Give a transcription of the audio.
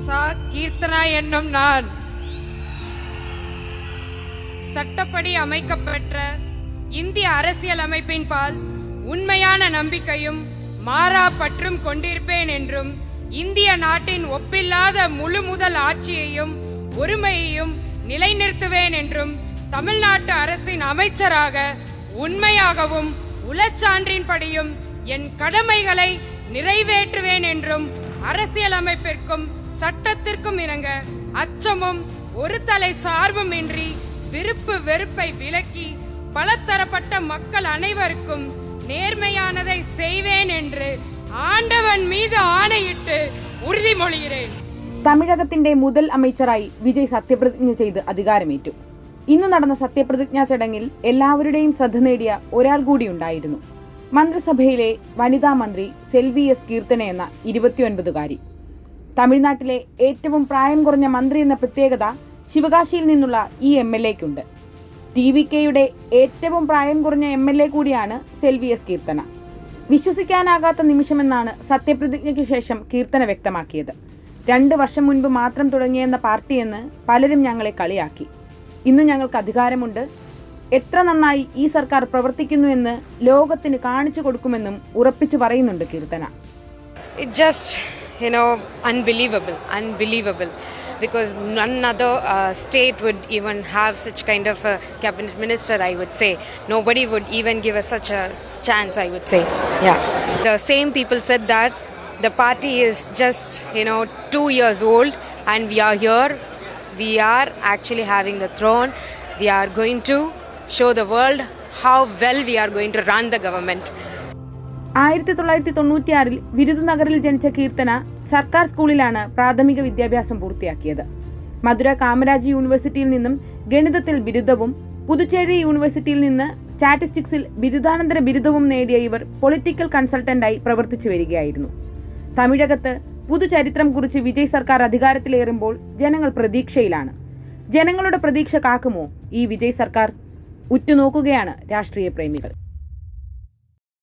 சா கீர்த்தனா என்னும் நான் சட்டப்படி அமைக்கப்பெற்ற இந்திய அரசியல் அமைப்பின் பால் உண்மையான நம்பிக்கையும் மாறா பற்றும் கொண்டிருப்பேன் என்றும் இந்திய நாட்டின் ஒப்பில்லாத முழு முதல் ஆட்சியையும் ஒருமையையும் நிலைநிறுத்துவேன் என்றும் தமிழ்நாட்டு அரசின் அமைச்சராக உண்மையாகவும் உளச்சான்றின்படியும் என் கடமைகளை நிறைவேற்றுவேன் என்றும் அரசியலமைப்பிற்கும் சட்டத்திற்கும் இணங்க அச்சமும் ஒரு தலை சார்பும் இன்றி விருப்பு வெறுப்பை விலக்கி பலதரப்பட்ட மக்கள் அனைவருக்கும் நேர்மையானதை செய்வேன் என்று ആണ്ടവൻ മീത് ആണയിട്ട് ഉറുതിമൊഴിகிறேன். തമിഴകത്തിന്റെ മുതൽ അമൈച്ചറായി വിജയ് സത്യപ്രതിജ്ഞ ചെയ്ത് അധികാരമേറ്റു. ഇന്ന് നടന്ന സത്യപ്രതിജ്ഞാ ചടങ്ങിൽ എല്ലാവരുടെയും ശ്രദ്ധ നേടിയ ഒരാൾ കൂടി ഉണ്ടായിരുന്നു. മന്ത്രിസഭയിലെ വനിതാ മന്ത്രി സെൽവി എസ് കീർത്തന എന്ന 29കാരി. തമിഴ്നാട്ടിലെ ഏറ്റവും പ്രായം കുറഞ്ഞ മന്ത്രി എന്ന പ്രത്യേകത ശിവകാശിയിൽ നിന്നുള്ള ഈ MLAക്കുണ്ട്. TVKയുടെ ഏറ്റവും പ്രായം കുറഞ്ഞ MLA കൂടിയാണ് സെൽവി എസ് കീർത്തന. വിശ്വസിക്കാനാകാത്ത നിമിഷമെന്നാണ് സത്യപ്രതിജ്ഞയ്ക്ക് ശേഷം കീർത്തന വ്യക്തമാക്കിയത്. 2 വർഷം മുൻപ് മാത്രം തുടങ്ങിയെന്ന പാർട്ടിയെന്ന് പലരും ഞങ്ങളെ കളിയാക്കി. ഇന്ന് ഞങ്ങൾക്ക് അധികാരമുണ്ട്, എത്ര നന്നായി ഈ സർക്കാർ പ്രവർത്തിക്കുന്നു എന്ന് ലോകത്തിന് കാണിച്ചു കൊടുക്കുമെന്നും ഉറപ്പിച്ചു പറയുന്നുണ്ട് Keerthana. Unbelievable. Because none other state would even have such kind of a cabinet minister, I would say. Nobody would even give us such a chance, I would say. Yeah. The same people said that the party is just, 2 years old and we are here. We are actually having the throne. We are going to show the world how well we are going to run the government. 1996 വിരുദുനഗറിൽ ജനിച്ച കീർത്തന സർക്കാർ സ്കൂളിലാണ് പ്രാഥമിക വിദ്യാഭ്യാസം പൂർത്തിയാക്കിയത്. മധുര കാമരാജ് യൂണിവേഴ്സിറ്റിയിൽ നിന്നും ഗണിതത്തിൽ ബിരുദവും പുതുച്ചേരി യൂണിവേഴ്സിറ്റിയിൽ നിന്ന് സ്റ്റാറ്റിസ്റ്റിക്സിൽ ബിരുദാനന്തര ബിരുദവും നേടിയ ഇവർ പൊളിറ്റിക്കൽ കൺസൾട്ടന്റായി പ്രവർത്തിച്ചു വരികയായിരുന്നു. തമിഴകത്ത് പുതുചരിത്രം കുറിച്ച് വിജയ് സർക്കാർ അധികാരത്തിലേറുമ്പോൾ ജനങ്ങൾ പ്രതീക്ഷയിലാണ്. ജനങ്ങളുടെ പ്രതീക്ഷ കാക്കുമോ ഈ വിജയ് സർക്കാർ? ഉറ്റുനോക്കുകയാണ് രാഷ്ട്രീയ പ്രേമികൾ.